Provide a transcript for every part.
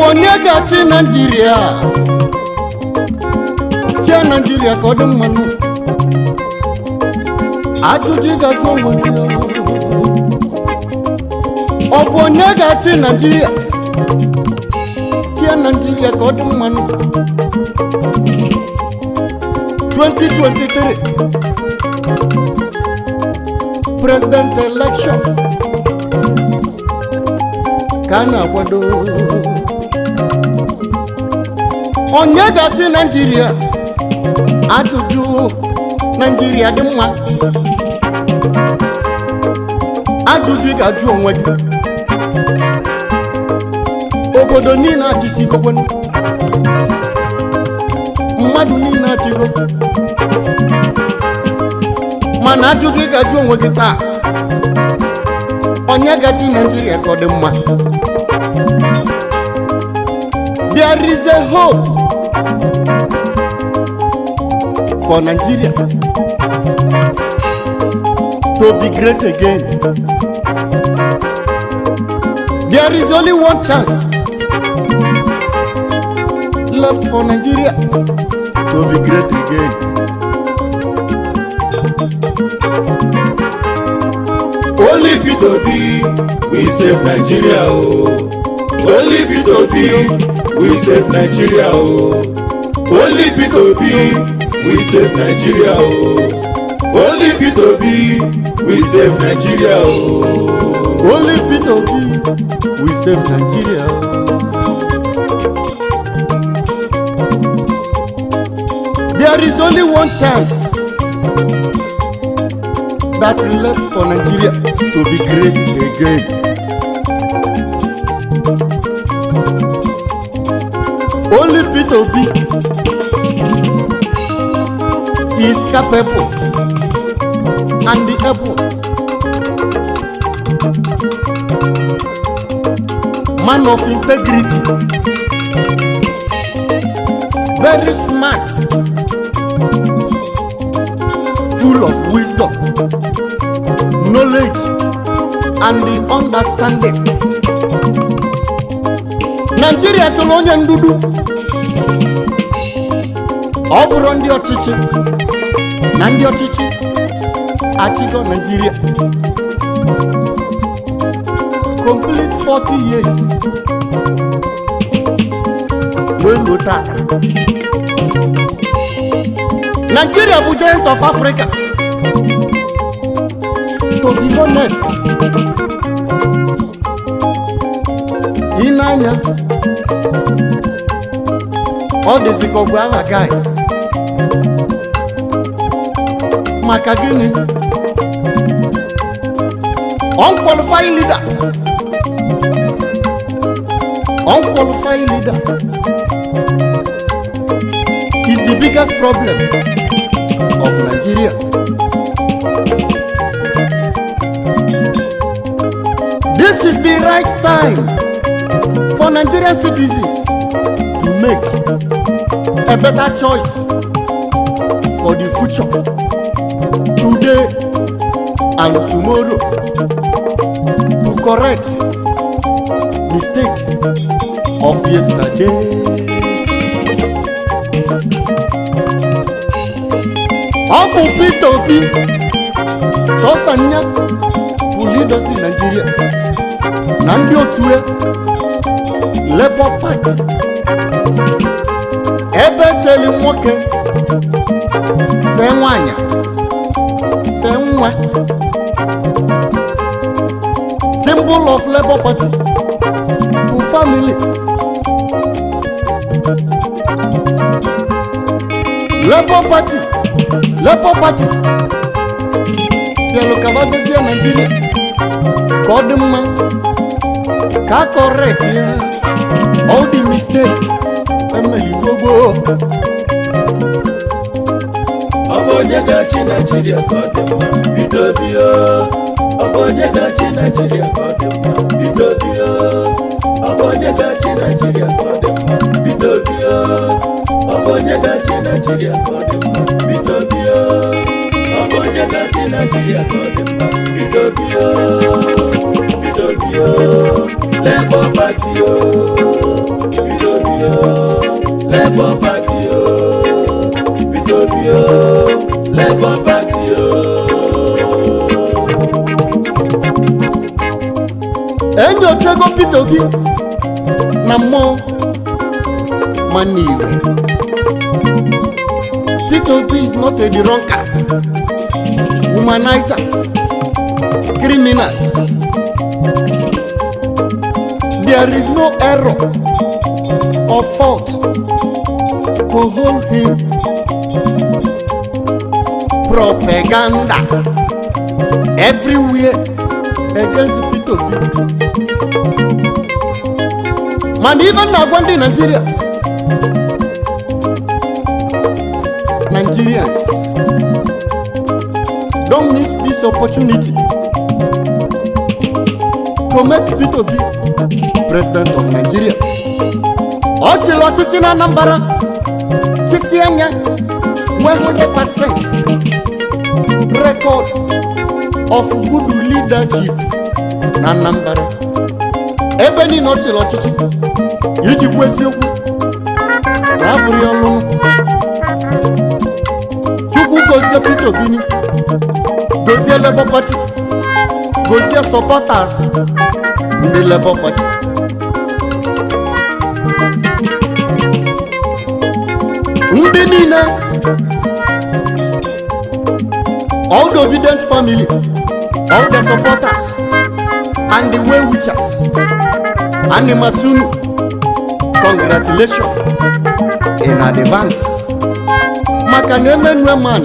onye ga-achị Nigeria chia Nigeria ka ọ dị mmanụ ajụjụ ga-ajụ onwe gị ọ bụ onye ga-achị Nigeria chia Nigeria ka ọ dị mmanụ 2023 president election ka na-akwado onye ga-achị Nigeria ajụjụ Nigeria dị mma ajụjụ ga-ajụ onwe gị obodo niile achịsigo mmadụ niile achịgo mana ajụjụ ga-ajụ onwe gị taa onye ga-achị Nigeria ka ọ dị mma. There is a hope for Nigeria to be great again. There is only one chance left for Nigeria to be great again. Only P2P we save Nigeria only P2P we save Nigeria only P2P we save Nigeria only P2P we save Nigeria only P2P we save Nigeria There is only one chance that left for Nigeria to be great again. Only P2P is capable and able, man of integrity, very smart, full of wisdom, knowledge and the understanding. Nigeria chọrọ onye ndudu ọ bụrụ ndị ọchịchị na ndị ọchịchị achịgo Nigeria complete 40 years wee ruo tata. Nigeria bụ giant of Africa. To be honest, ịnanya ọ dịzị ka ọgwụ agha guy maka gịnị? Unqualified leader is the biggest problem of Nigeria. This is the right time for Nigerian citizens to make a better choice for the future, today and tomorrow, to correct mistake of yesterday. Ọbụ P2P sọsanya bụ leaders in Nigeria na ndị otu Labour Party ebe seli nwoke se nwanyị se nwa. Symbol of Labour Party bụ family. Labour Party bịalụ ka dozie Nigeria ka ọ dị mma ka correct ya all the mistakes emeli gbogbo. Ọ bụ onye ga-achị Nigeria ka ọ dị mma P2P ọ bụ onye ga-achị Nigeria ka ọ dị mma P2P ọ bụ onye ga-achị Nigeria ka ọ dị mma P2P ọ bụ onye ga-achị Nigeria ka ọ dị mma P2P ọ bụ onye ga-achị Nigeria ka ọ dị mma P2P Labour Party Labour Party Peter Obi Labour Party enyochego Peter Obi na mmụọ manive. Peter Obi is not a drunkard, womanizer, criminal. There is no error or fault to hold him. Propaganda everywhere against Peter Obi. Man, even now going to Nigeria, Nigerians, don't miss this opportunity to make Peter Obi president of Nigeria. Ochilochichi na Anambra, Chisianya, 100% record of good leadership na Anambra. Ebe ni n'ochilochichi, iji kwesi okwu na afuri ọlụ. Chukwu gozie Peter Obi, gozie Labour Party, gozie supporters ndị Labour Party. Ndị niile, all the obedient family, all the supporters and the well-wishers, and the Masunu, congratulations in advance. Maka na emenwe man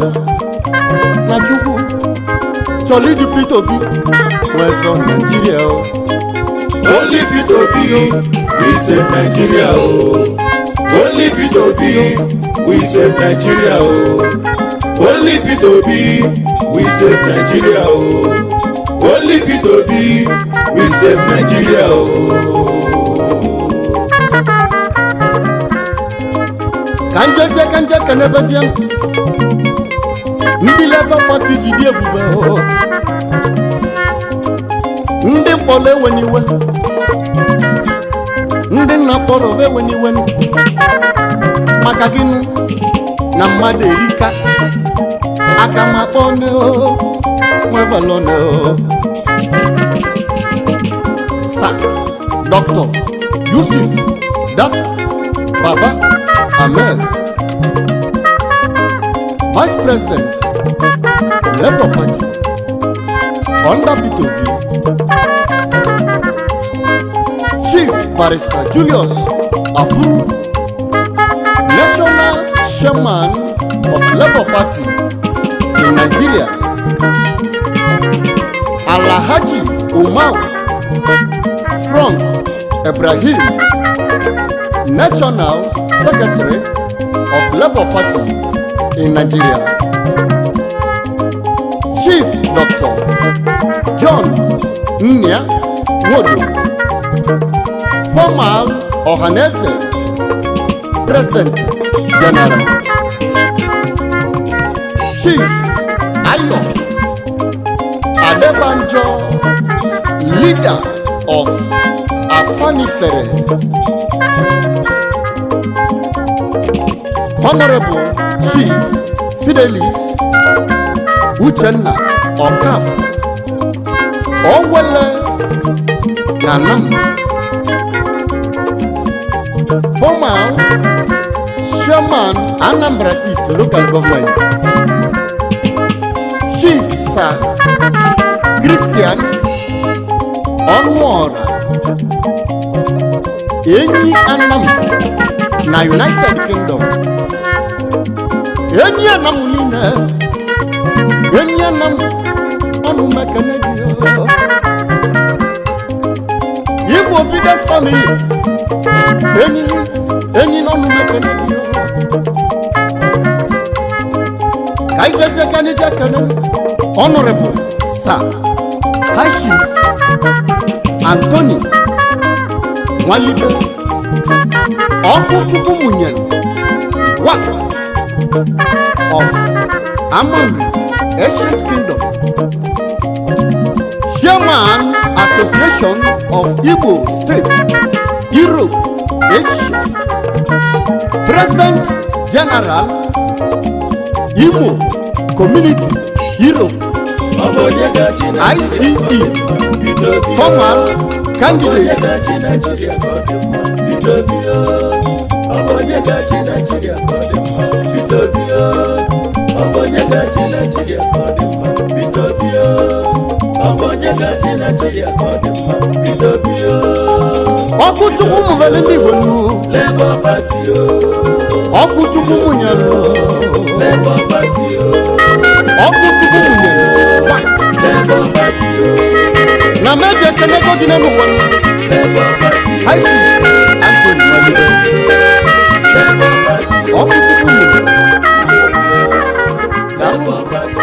na Chukwu choliji Peter Obi wezo Nigeria. Only Peter Obi we save Nigeria. Only Peter Obi we save Nigeria. Only Peter Obi we save Nigeria. Only Peter Obi we save Nigeria. Kanje kanebesiam ndị Labour Party jide ebube. Ndị mkpọrọ eweniwe, ndị nna kpọrọ eweniwe maka gịnị na mmadụ erika aka makpọ nwevalone. Sir Dr. Yusuf Dat Baba Ahmed, Vice President, Labour Party, under Peter Obi, Chief Barrister Julius Aburu, National Chairman of Labour Party in Nigeria, Alhaji Umar Frank Ibrahim, National Secretary of Labour Party in Nigeria, Chief Dr. John Nya Wodo, former Ohanese President General, Chief Ayo Adebanjo, leader of Afanifere, Honorable Chief Fidelis Uchenna Okaf Owele Nanam, former Chairman Anambra East Local Government, Chief Sir Christian Onwara Enyi Anam na United Kingdom. Enyi Anam nina, Enyi Anam onu mekanegi. Igbo obedient family, Enyi onu mekanegi. Kaijese kanija kanan, Honorable Sir High Chief Anthony Mwalibe Okuchukwu Munyen, one of Amman Ancient Kingdom, Chairman Association of Igbo States, Europe, Asia, President General Imo Community Europe ICE former candidate Okuchukwu muvele ndị Igbo nu Labour Party Okuchukwu munyere Labour Party Okuchukwu munyere Labour Party na meje kenego gị n'elu ụwa Labour Party Isis Anthony Malibu Labour Party Okuchukwu munyere Labour Party